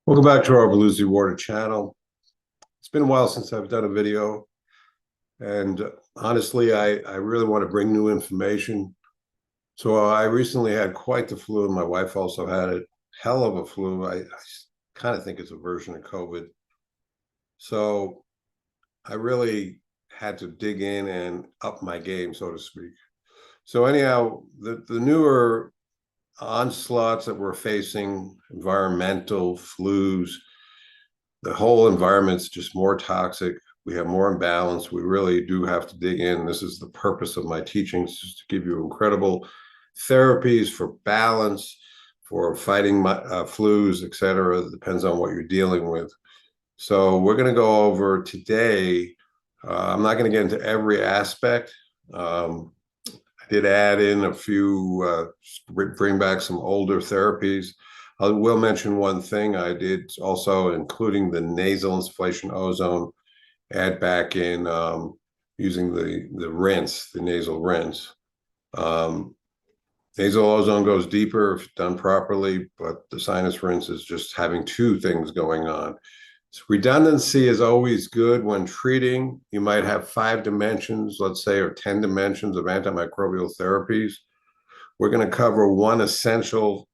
Welcome back to our Belusi Water channel. It's been a while since I've done a video, and honestly, I really want to bring new information. So I recently had quite the flu, and my wife also had it. Hell of a flu. I kind of think it's a version of COVID. So I really had to dig in and up my game, so to speak. So anyhow, the newer onslaughts that we're facing, environmental flus, the whole environment's just more toxic. We have more imbalance. We really do have to dig in. This is the purpose of my teachings, is to give you incredible therapies for balance, for fighting flus, etc. It depends on what you're dealing with. So we're going to go over today. I'm not going to get into every aspect. I did add in a few, bring back some older therapies. I will mention one thing I did also, including the nasal insufflation ozone, add back in using the rinse, the nasal rinse. Nasal ozone goes deeper if done properly, but the sinus rinse is just having two things going on. So redundancy is always good when treating. You might have 5 dimensions, let's say, or 10 dimensions of antimicrobial therapies. We're going to cover one essential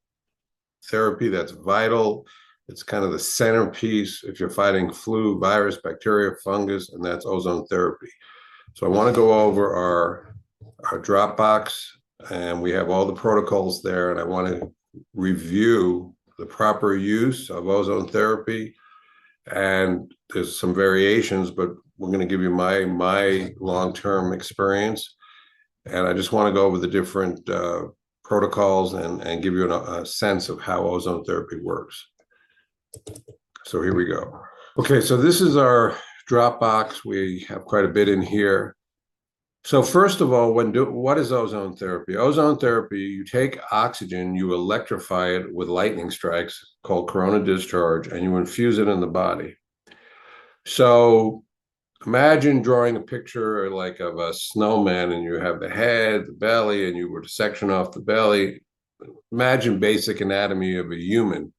therapy that's vital. It's kind of the centerpiece if you're fighting flu, virus, bacteria, fungus, and that's ozone therapy. So I want to go over our drop box, and we have all the protocols there, and I want to review the proper use of ozone therapy. And there's some variations, but we're going to give you my long-term experience. And I just want to go over the different protocols and give you a sense of how ozone therapy works. So here we go. Okay, so this is our drop box. We have quite a bit in here. So first of all, what is ozone therapy? Ozone therapy, you take oxygen, you electrify it with lightning strikes called corona discharge, and you infuse it in the body. So imagine drawing a picture like of a snowman, and you have the head, the belly, and you were to section off the belly. Imagine basic anatomy of a human.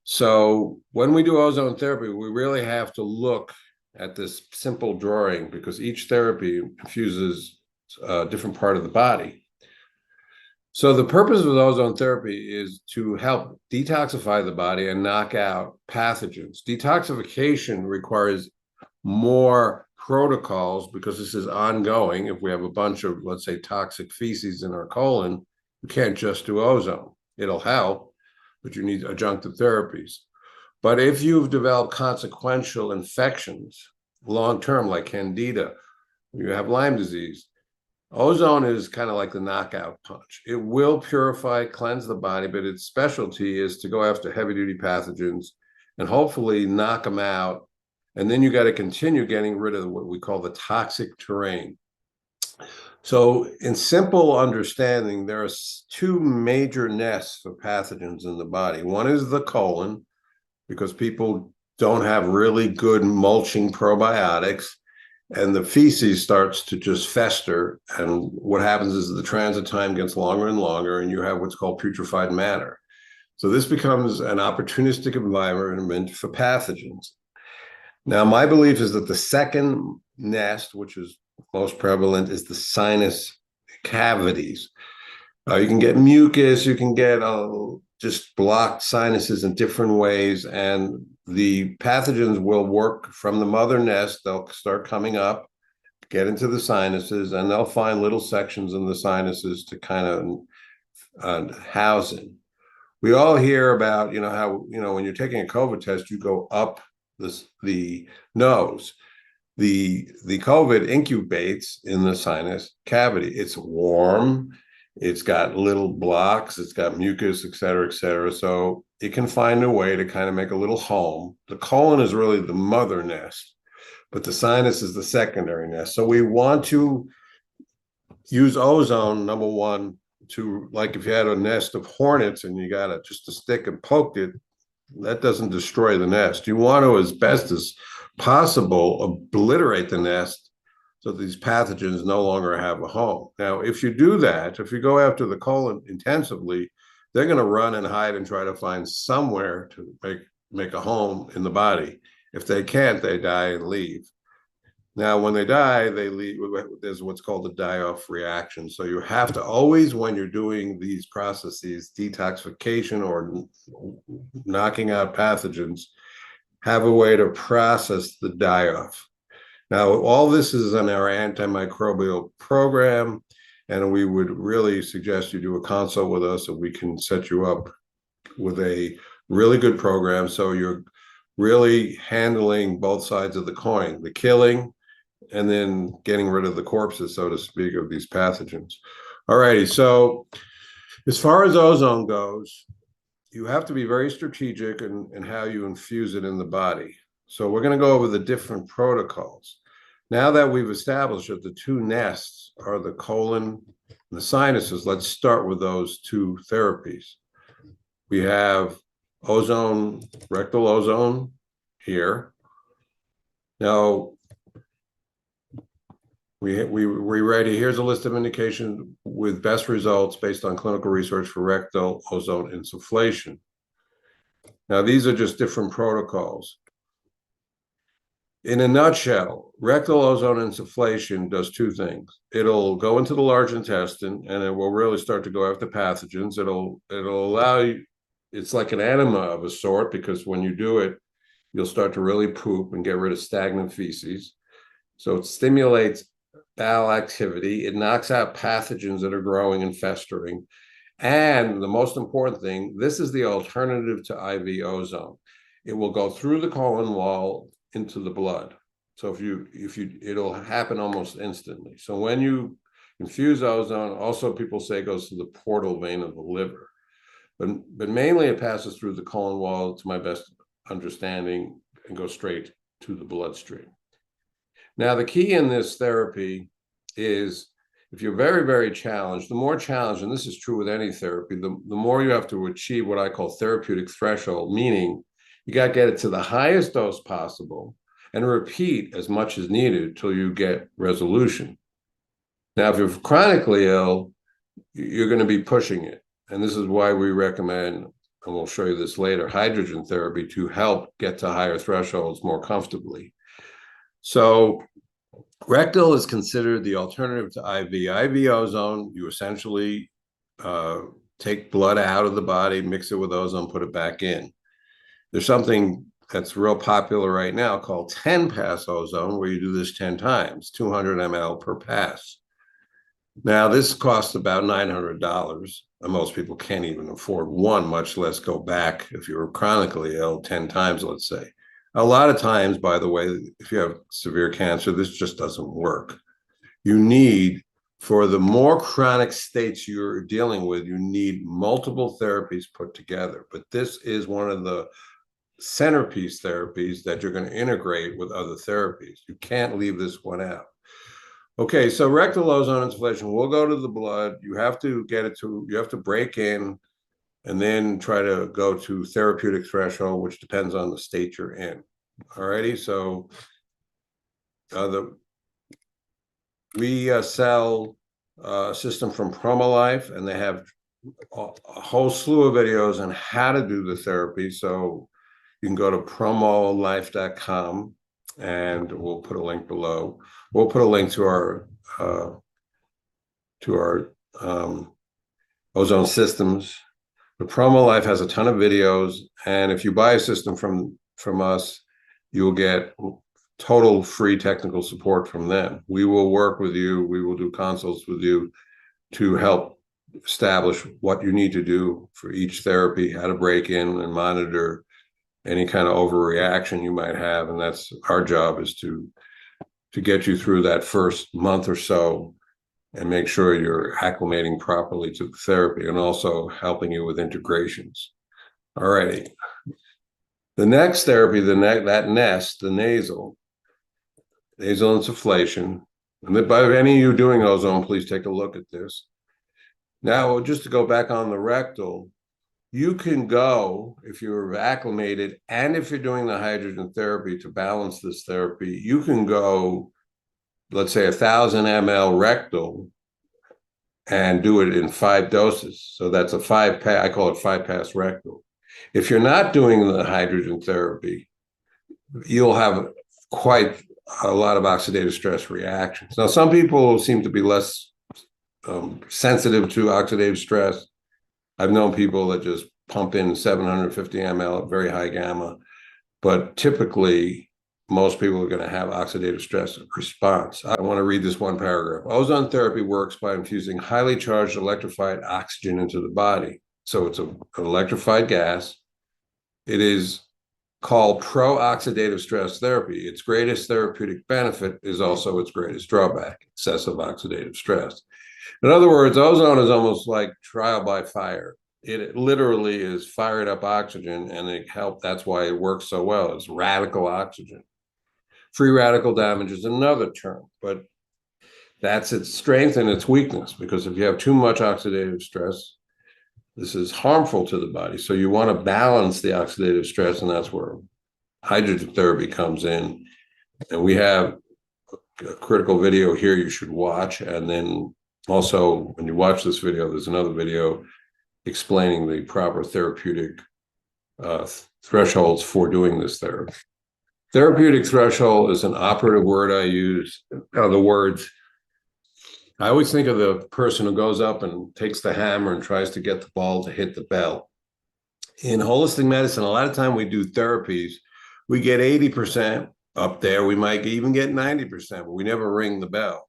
So when we do ozone therapy, we really have to look at this simple drawing because each therapy infuses a different part of the body. So the purpose of ozone therapy is to help detoxify the body and knock out pathogens. Detoxification requires more protocols because this is ongoing. If we have a bunch of, let's say, toxic feces in our colon, you can't just do ozone. It'll help, but you need adjunctive therapies. But if you've developed consequential infections long-term, like Candida, you have Lyme disease, ozone is kind of like the knockout punch. It will purify, cleanse the body, but its specialty is to go after heavy-duty pathogens and hopefully knock them out. And then you got to continue getting rid of what we call the toxic terrain. So in simple understanding, there are 2 major nests for pathogens in the body. One is the colon, because people don't have really good mulching probiotics, and the feces starts to just fester. And what happens is the transit time gets longer and longer, and you have what's called putrefied matter. So this becomes an opportunistic environment for pathogens. Now, my belief is that the second nest, which is most prevalent, is the sinus cavities. You can get mucus, you can get just blocked sinuses in different ways, and the pathogens will work from the mother nest. They'll start coming up, get into the sinuses, and they'll find little sections in the sinuses to kind of house in. We all hear about, how, when you're taking a COVID test, you go up the nose. The COVID incubates in the sinus cavity. It's warm. It's got little blocks, it's got mucus, et cetera, et cetera. So it can find a way to kind of make a little home. The colon is really the mother nest, but the sinus is the secondary nest. So we want to use ozone, number one, to, like if you had a nest of hornets and you got just a stick and poked it, that doesn't destroy the nest. You want to, as best as possible, obliterate the nest so these pathogens no longer have a home. Now, if you do that, if you go after the colon intensively, they're going to run and hide and try to find somewhere to make make a home in the body. If they can't, they die and leave. Now, when they die, they leave. There's what's called the die-off reaction. So you have to always, when you're doing these processes, detoxification or knocking out pathogens, have a way to process the die-off. Now, all this is in our antimicrobial program, and we would really suggest you do a consult with us so we can set you up with a really good program. So you're really handling both sides of the coin, the killing and then getting rid of the corpses, so to speak, of these pathogens. All righty. So as far as ozone goes, you have to be very strategic in how you infuse it in the body. So we're going to go over the different protocols. Now that we've established that the two nests are the colon and the sinuses, let's start with those two therapies. We have ozone, rectal ozone here. Now, we ready. Here's a list of indications with best results based on clinical research for rectal ozone insufflation. Now, these are just different protocols. In a nutshell, rectal ozone insufflation does two things. It'll go into the large intestine and it will really start to go after pathogens. It'll allow you, it's like an enema of a sort, because when you do it, you'll start to really poop and get rid of stagnant feces. So it stimulates bowel activity. It knocks out pathogens that are growing and festering. And the most important thing, this is the alternative to IV ozone. It will go through the colon wall into the blood. So it'll happen almost instantly. So when you infuse ozone, also people say it goes to the portal vein of the liver. But mainly it passes through the colon wall, to my best understanding, and goes straight to the bloodstream. Now, the key in this therapy is if you're very, very challenged, the more challenged, and this is true with any therapy, the more you have to achieve what I call therapeutic threshold, meaning you got to get it to the highest dose possible and repeat as much as needed till you get resolution. Now, if you're chronically ill, you're going to be pushing it. And this is why we recommend, and we'll show you this later, hydrogen therapy to help get to higher thresholds more comfortably. So rectal is considered the alternative to IV. IV ozone, you essentially take blood out of the body, mix it with ozone, put it back in. There's something that's real popular right now called 10-pass ozone, where you do this 10 times, 200 ml per pass. Now, this costs about $900, and most people can't even afford one, much less go back if you're chronically ill 10 times, let's say. A lot of times, by the way, if you have severe cancer, this just doesn't work. You need, for the more chronic states you're dealing with, you need multiple therapies put together. But this is one of the centerpiece therapies that you're going to integrate with other therapies. You can't leave this one out. Okay, so rectal ozone insufflation will go to the blood. You have to get it to, you have to break in and then try to go to therapeutic threshold, which depends on the state you're in. All righty, so we sell a system from PromoLife, and they have a whole slew of videos on how to do the therapy. So you can go to promolife.com, and we'll put a link below. We'll put a link to our ozone systems. The PromoLife has a ton of videos, and if you buy a system from us, you'll get total free technical support from them. We will work with you. We will do consults with you to help establish what you need to do for each therapy, how to break in and monitor any kind of overreaction you might have. And that's our job, is to get you through that first month or so and make sure you're acclimating properly to the therapy, and also helping you with integrations. All righty. The next therapy, that nest, the nasal insufflation. And by any of you doing ozone, please take a look at this. Now, just to go back on the rectal, you can go, if you're acclimated and if you're doing the hydrogen therapy to balance this therapy, you can go, let's say 1,000 ml rectal and do it in 5 doses. So that's a 5-pass, I call it 5-pass rectal. If you're not doing the hydrogen therapy, you'll have quite a lot of oxidative stress reactions. Now, some people seem to be less sensitive to oxidative stress. I've known people that just pump in 750 ml at very high gamma, but typically most people are going to have oxidative stress response. I want to read this one paragraph. Ozone therapy works by infusing highly charged electrified oxygen into the body. So it's an electrified gas. It is called pro-oxidative stress therapy. Its greatest therapeutic benefit is also its greatest drawback, excessive oxidative stress. In other words, ozone is almost like trial by fire. It literally is fired up oxygen, and it helped. That's why it works so well. It's radical oxygen. Free radical damage is another term, but that's its strength and its weakness, because if you have too much oxidative stress, this is harmful to the body. So you want to balance the oxidative stress, and that's where hydrogen therapy comes in. And we have a critical video here you should watch. And then also, when you watch this video, there's another video explaining the proper therapeutic thresholds for doing this therapy. Therapeutic threshold is an operative word I use. The words, I always think of the person who goes up and takes the hammer and tries to get the ball to hit the bell. In holistic medicine, a lot of time we do therapies, we get 80% up there. We might even get 90%, but we never ring the bell.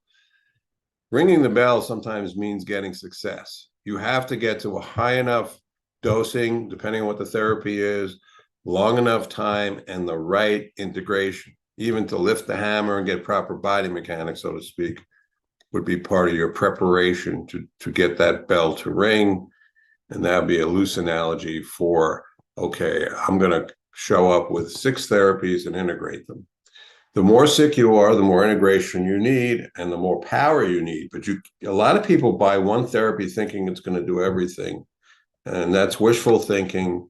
Ringing the bell sometimes means getting success. You have to get to a high enough dosing, depending on what the therapy is, long enough time, and the right integration. Even to lift the hammer and get proper body mechanics, so to speak, would be part of your preparation to get that bell to ring. And that would be a loose analogy for, okay, I'm going to show up with 6 therapies and integrate them. The more sick you are, the more integration you need and the more power you need. But a lot of people buy one therapy thinking it's going to do everything. And that's wishful thinking.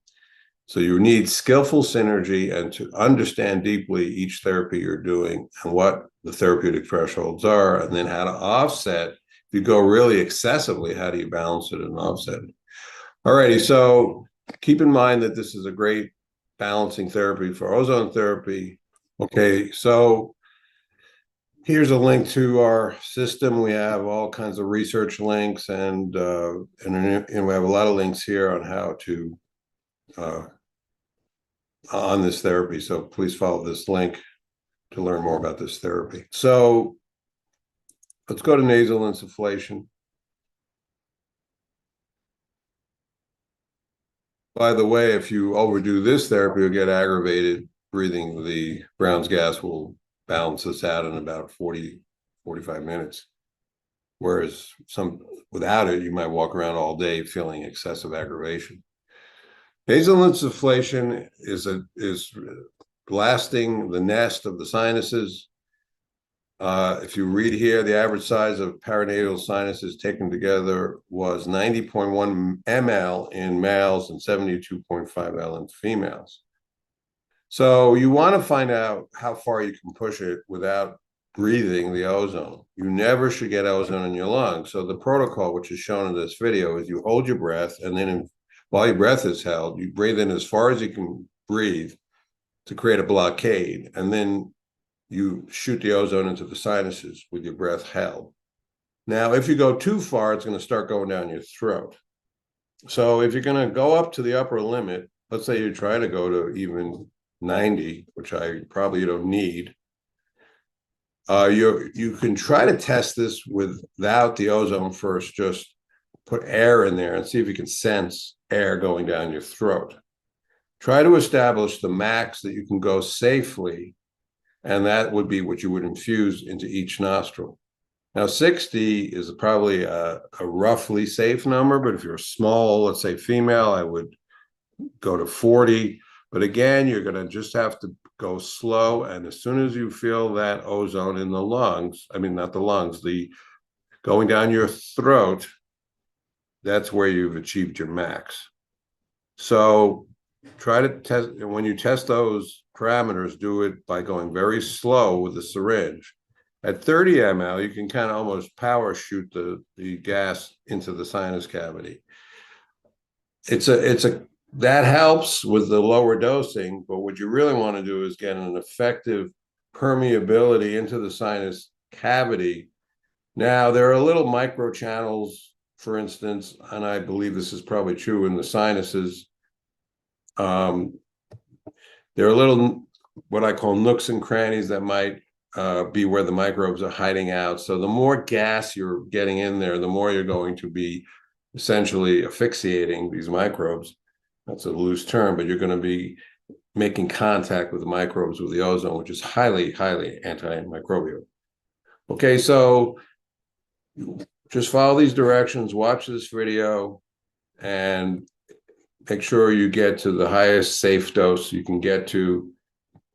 So you need skillful synergy and to understand deeply each therapy you're doing and what the therapeutic thresholds are, and then how to offset. If you go really excessively, how do you balance it and offset it? All righty, so keep in mind that this is a great balancing therapy for ozone therapy. Okay, so here's a link to our system. We have all kinds of research links, and we have a lot of links here on how to on this therapy. So please follow this link to learn more about this therapy. So let's go to nasal insufflation. By the way, if you overdo this therapy, you'll get aggravated breathing. The Brown's gas will balance this out in about 40, 45 minutes. Whereas without it, you might walk around all day feeling excessive aggravation. Nasal insufflation is blasting the nest of the sinuses. If you read here, the average size of paranasal sinuses taken together was 90.1 ml in males and 72.5 ml in females. So you want to find out how far you can push it without breathing the ozone. You never should get ozone in your lungs. So the protocol, which is shown in this video, is you hold your breath, and then while your breath is held, you breathe in as far as you can breathe to create a blockade, and then you shoot the ozone into the sinuses with your breath held. Now, if you go too far, it's going to start going down your throat. So if you're going to go up to the upper limit, let's say you try to go to even 90, which you don't need, you can try to test this without the ozone first. Just put air in there and see if you can sense air going down your throat. Try to establish the max that you can go safely, and that would be what you would infuse into each nostril. Now, 60 is probably a roughly safe number, but if you're small, let's say female, I would go to 40. But again, you're going to just have to go slow. And as soon as you feel that ozone in the lungs, not the lungs, the going down your throat, that's where you've achieved your max. So try to test, and when you test those parameters, do it by going very slow with the syringe. At 30 ml, you can kind of almost power shoot the gas into the sinus cavity. It's a that helps with the lower dosing, but what you really want to do is get an effective permeability into the sinus cavity. Now, there are little micro channels, for instance, and I believe this is probably true in the sinuses. There are little, what I call nooks and crannies that might be where the microbes are hiding out. So the more gas you're getting in there, the more you're going to be essentially asphyxiating these microbes. That's a loose term, but you're going to be making contact with the microbes with the ozone, which is highly, highly antimicrobial. Okay, so just follow these directions, watch this video, and make sure you get to the highest safe dose you can get to.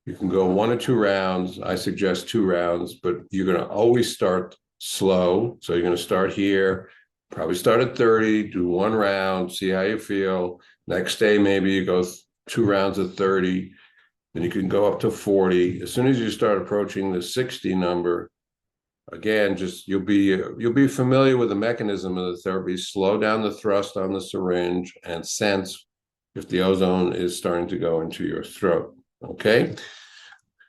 You can go 1 or 2 rounds. I suggest 2 rounds, but you're going to always start slow. So you're going to start here, probably start at 30, do 1 round, see how you feel. Next day, maybe you go 2 rounds at 30, then you can go up to 40. As soon as you start approaching the 60 number, again, just you'll be familiar with the mechanism of the therapy. Slow down the thrust on the syringe and sense if the ozone is starting to go into your throat. Okay,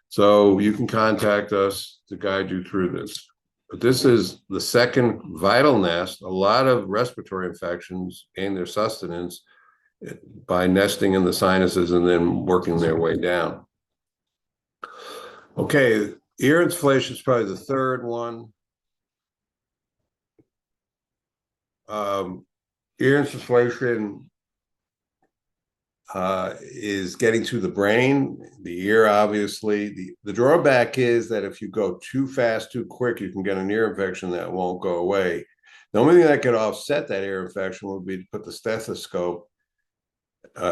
so you can contact us to guide you through this. But this is the second vital nest. A lot of respiratory infections gain their sustenance by nesting in the sinuses and then working their way down. Okay, ear insufflation is probably the third one. Ear insufflation is getting to the brain, the ear, obviously. The drawback is that if you go too fast, too quick, you can get an ear infection that won't go away. The only thing that could offset that ear infection would be to put the stethoscope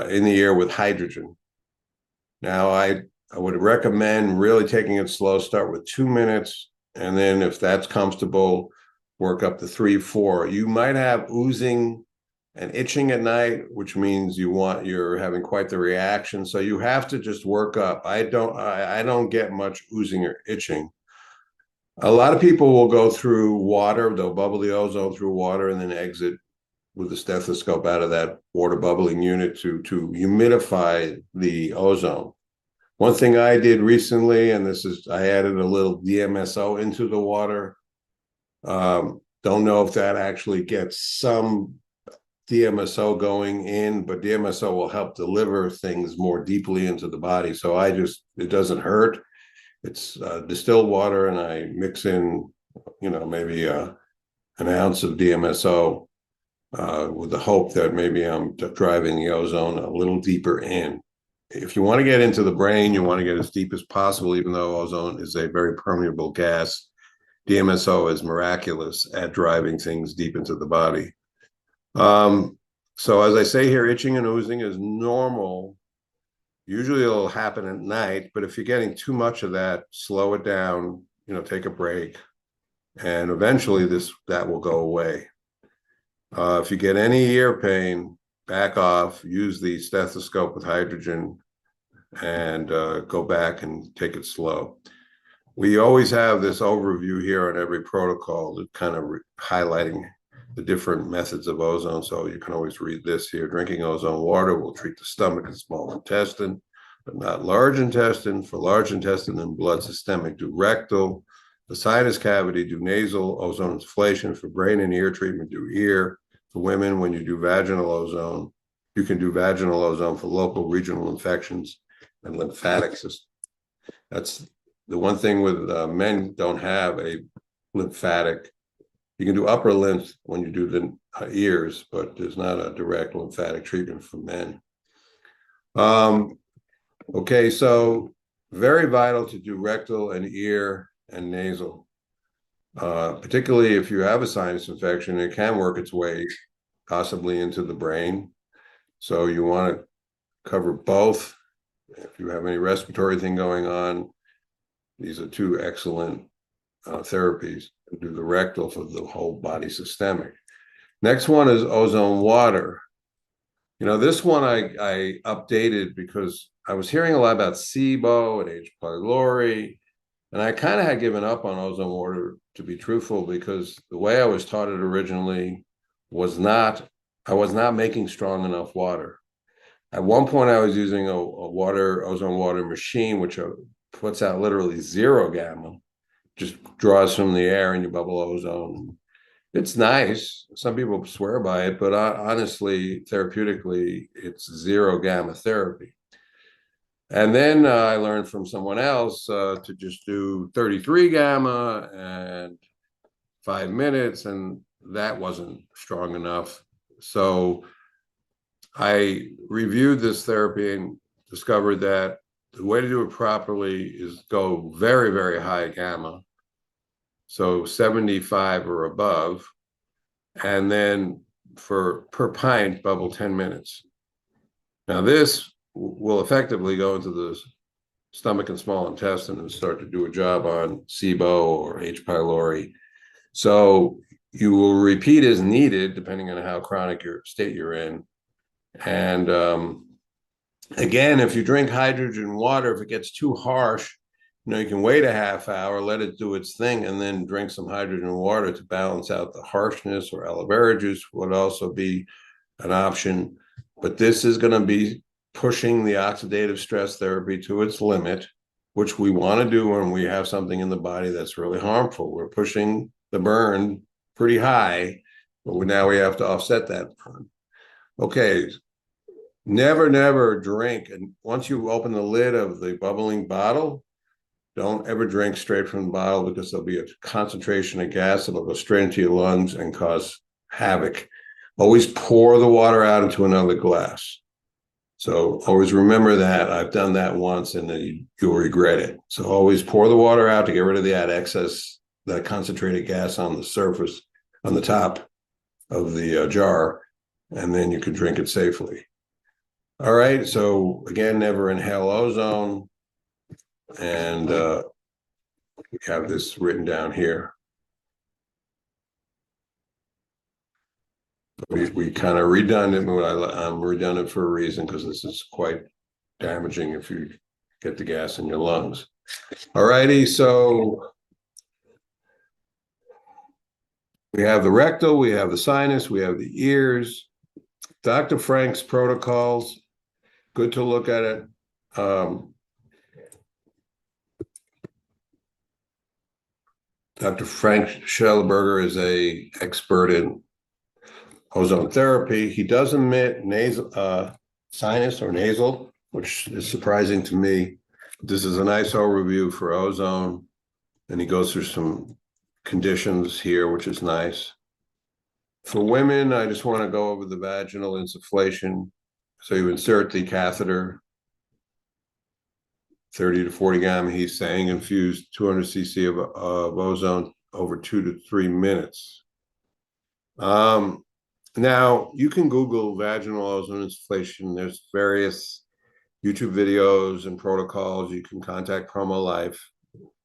in the ear with hydrogen. Now, I would recommend really taking it slow. Start with 2 minutes, and then if that's comfortable, work up to 3, 4. You might have oozing and itching at night, which means you're having quite the reaction. So you have to just work up. I don't get much oozing or itching. A lot of people will go through water. They'll bubble the ozone through water and then exit with the stethoscope out of that water bubbling unit to humidify the ozone. One thing I did recently, and I added a little DMSO into the water. Don't know if that actually gets some DMSO going in, but DMSO will help deliver things more deeply into the body. So it doesn't hurt. It's distilled water, and I mix in, maybe an ounce of DMSO with the hope that maybe I'm driving the ozone a little deeper in. If you want to get into the brain, you want to get as deep as possible, even though ozone is a very permeable gas. DMSO is miraculous at driving things deep into the body. So as I say here, itching and oozing is normal. Usually it'll happen at night, but if you're getting too much of that, slow it down, take a break, and eventually that will go away. If you get any ear pain, back off, use the stethoscope with hydrogen, and go back and take it slow. We always have this overview here on every protocol that kind of highlighting the different methods of ozone. So you can always read this here. Drinking ozone water will treat the stomach and small intestine, but not large intestine. For large intestine and blood, systemic, do rectal. The sinus cavity, do nasal. Ozone insufflation. For brain and ear treatment, do ear. For women, when you do vaginal ozone, you can do vaginal ozone for local regional infections and lymphatic system. That's the one thing with men don't have a lymphatic. You can do upper lymph when you do the ears, but there's not a direct lymphatic treatment for men. Okay, so very vital to do rectal and ear and nasal. Particularly if you have a sinus infection, it can work its way possibly into the brain. So you want to cover both. If you have any respiratory thing going on, these are 2 excellent therapies. Do the rectal for the whole body systemic. Next one is ozone water. This one I updated because I was hearing a lot about SIBO and H. pylori, and I kind of had given up on ozone water, to be truthful, because the way I was taught it originally I was not making strong enough water. At one point, I was using a ozone water machine, which puts out literally zero gamma, just draws from the air and you bubble ozone. It's nice. Some people swear by it, but honestly, therapeutically, it's zero gamma therapy. And then I learned from someone else to just do 33 gamma and 5 minutes, and that wasn't strong enough. So I reviewed this therapy and discovered that the way to do it properly is go very, very high gamma, so 75 or above, and then for per pint, bubble 10 minutes. Now, this will effectively go into the stomach and small intestine and start to do a job on SIBO or H. pylori. So you will repeat as needed, depending on how chronic your state you're in. And again, if you drink hydrogen water, if it gets too harsh, you can wait a half hour, let it do its thing, and then drink some hydrogen water to balance out the harshness, or aloe vera juice would also be an option. But this is going to be pushing the oxidative stress therapy to its limit, which we want to do when we have something in the body that's really harmful. We're pushing the burn pretty high, but now we have to offset that burn. Okay, never drink. And once you open the lid of the bubbling bottle, don't ever drink straight from the bottle, because there'll be a concentration of gas that'll go straight into your lungs and cause havoc. Always pour the water out into another glass. So always remember that. I've done that once, and then you'll regret it. So always pour the water out to get rid of that excess, that concentrated gas on the surface, on the top of the jar, and then you can drink it safely. All right. So again, never inhale ozone. And we have this written down here. We kind of redundant, but I'm redundant for a reason, because this is quite damaging if you get the gas in your lungs. All righty, so we have the rectal, we have the sinus, we have the ears. Dr. Frank's protocols, good to look at it. Dr. Frank Schellenberger is an expert in ozone therapy. He does omit nasal, sinus or nasal, which is surprising to me. This is a nice overview for ozone, and he goes through some conditions here, which is nice. For women, I just want to go over the vaginal insufflation. So you insert the catheter, 30 to 40 gamma, he's saying, infuse 200 cc of ozone over 2 to 3 minutes. Now, you can Google vaginal ozone insufflation. There's various YouTube videos and protocols. You can contact Promo Life,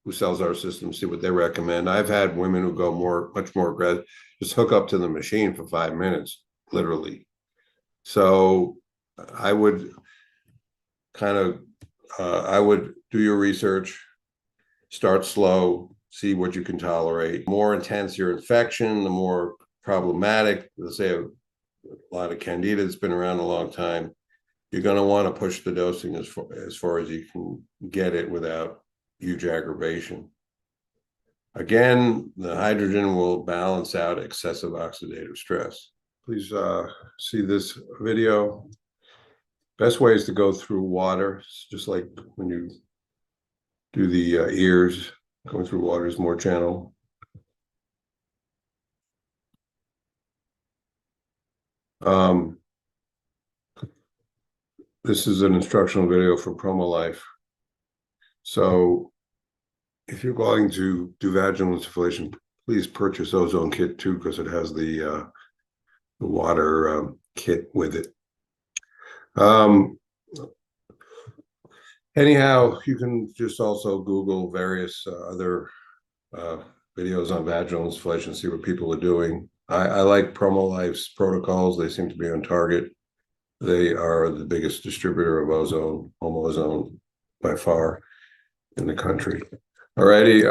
who sells our system, see what they recommend. I've had women who go much more aggressive, just hook up to the machine for 5 minutes, literally. So I would I would do your research, start slow, see what you can tolerate. The more intense your infection, the more problematic. Let's say a lot of candida that's been around a long time, you're going to want to push the dosing as far as you can get it without huge aggravation. Again, the hydrogen will balance out excessive oxidative stress. Please see this video. Best way is to go through water. It's just like when you do the ears, going through water is more gentle. This is an instructional video for Promo Life. So if you're going to do vaginal insufflation, please purchase Ozone Kit 2, because it has the water kit with it. Anyhow, you can just also Google various other videos on vaginal insufflation, see what people are doing. I like Promo Life's protocols. They seem to be on target. They are the biggest distributor of ozone, home ozone, by far in the country. Alrighty.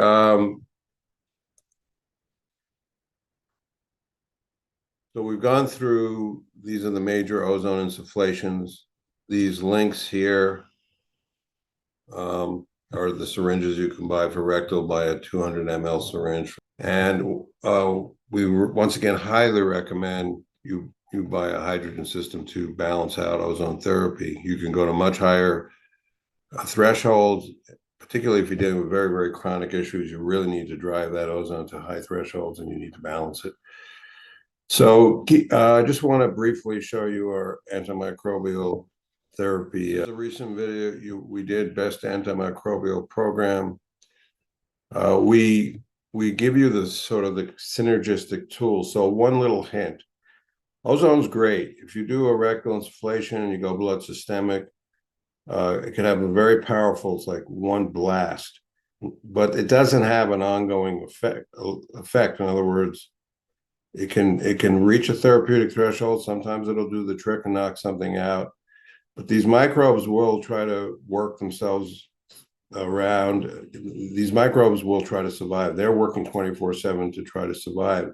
So we've gone through, these are the major ozone insufflations. these links here are the syringes you can buy for rectal. Buy a 200 ml syringe. And we once again highly recommend you buy a hydrogen system to balance out ozone therapy. You can go to much higher thresholds, particularly if you're dealing with very, very chronic issues. You really need to drive that ozone to high thresholds, and you need to balance it. So I just want to briefly show you our antimicrobial therapy. The recent video we did, best antimicrobial program. We give you the sort of the synergistic tool. So one little hint: ozone's great. If you do a rectal insufflation and you go blood systemic, it can have a very powerful, it's like one blast, but it doesn't have an ongoing effect. In other words, it can reach a therapeutic threshold. Sometimes it'll do the trick and knock something out, but these microbes will try to work themselves around. These microbes will try to survive. They're working 24/7 to try to survive.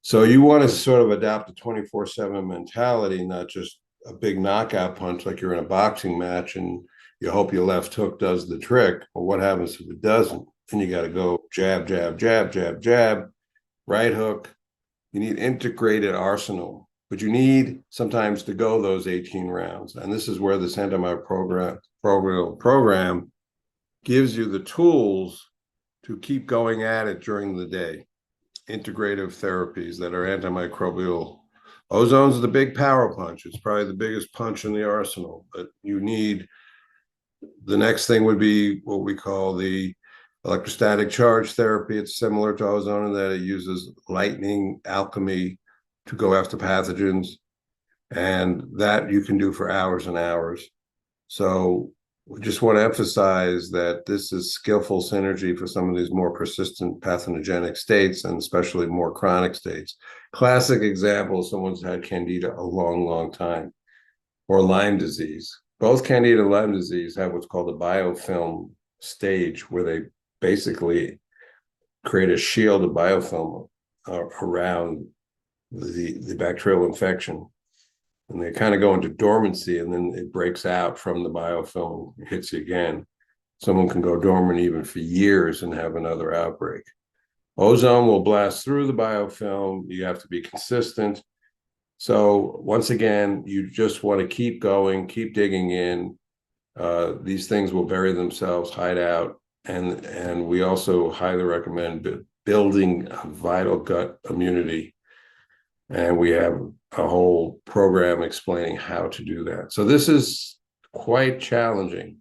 So you want to sort of adopt a 24/7 mentality, not just a big knockout punch like you're in a boxing match and you hope your left hook does the trick. But what happens if it doesn't? Then you got to go jab, jab, jab, jab, jab, right hook. You need integrated arsenal, but you need sometimes to go those 18 rounds. And this is where the antimicrobial program gives you the tools to keep going at it during the day. Integrative therapies that are antimicrobial. Ozone's the big power punch. It's probably the biggest punch in the arsenal, but you need, the next thing would be what we call the electrostatic charge therapy. It's similar to ozone in that it uses lightning alchemy to go after pathogens, and that you can do for hours and hours. So we just want to emphasize that this is skillful synergy for some of these more persistent pathogenic states, and especially more chronic states. Classic example: someone's had candida a long, long time, or Lyme disease. Both candida and Lyme disease have what's called a biofilm stage, where they basically create a shield of biofilm around the bacterial infection. And they kind of go into dormancy, and then it breaks out from the biofilm, hits you again. Someone can go dormant even for years and have another outbreak. Ozone will blast through the biofilm. You have to be consistent. So once again, you just want to keep going, keep digging in. These things will bury themselves, hide out. And we also highly recommend building a vital gut immunity. And we have a whole program explaining how to do that. So this is quite challenging.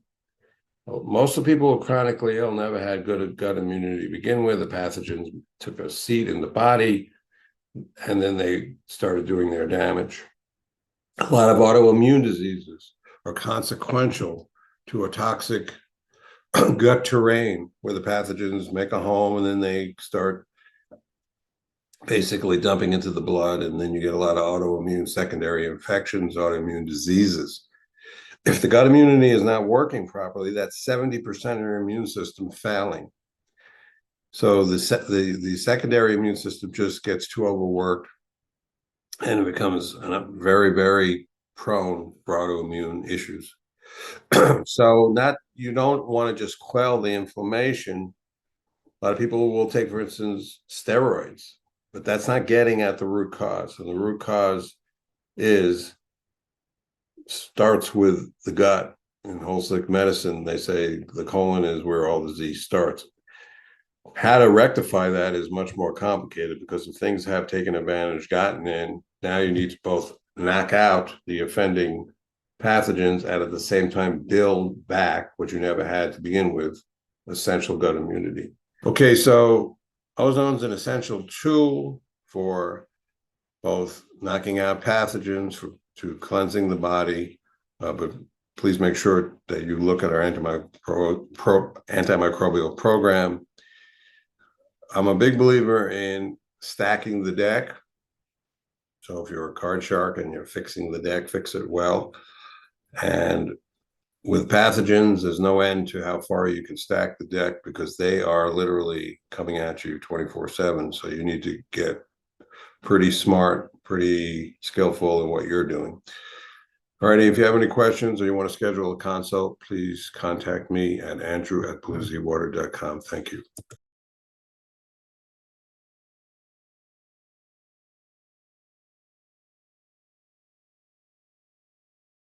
Most of the people who are chronically ill never had good gut immunity to begin with. The pathogens took a seat in the body, and then they started doing their damage. A lot of autoimmune diseases are consequential to a toxic gut terrain where the pathogens make a home, and then they start basically dumping into the blood, and then you get a lot of autoimmune secondary infections, autoimmune diseases. If the gut immunity is not working properly, that's 70% of your immune system failing. So the secondary immune system just gets too overworked, and it becomes very, very prone for autoimmune issues. So you don't want to just quell the inflammation. A lot of people will take, for instance, steroids, but that's not getting at the root cause. And the root cause starts with the gut. In holistic medicine, they say the colon is where all disease starts. How to rectify that is much more complicated, because if things have taken advantage, gotten in, now you need to both knock out the offending pathogens and at the same time build back what you never had to begin with, essential gut immunity. Okay, so ozone's an essential tool for both knocking out pathogens, to cleansing the body, but please make sure that you look at our antimicrobial program. I'm a big believer in stacking the deck. So if you're a card shark and you're fixing the deck, fix it well. And with pathogens, there's no end to how far you can stack the deck, because they are literally coming at you 24/7. So you need to get pretty smart, pretty skillful in what you're doing. All righty, if you have any questions or you want to schedule a consult, please contact me at andrew@blueseawater.com. Thank you.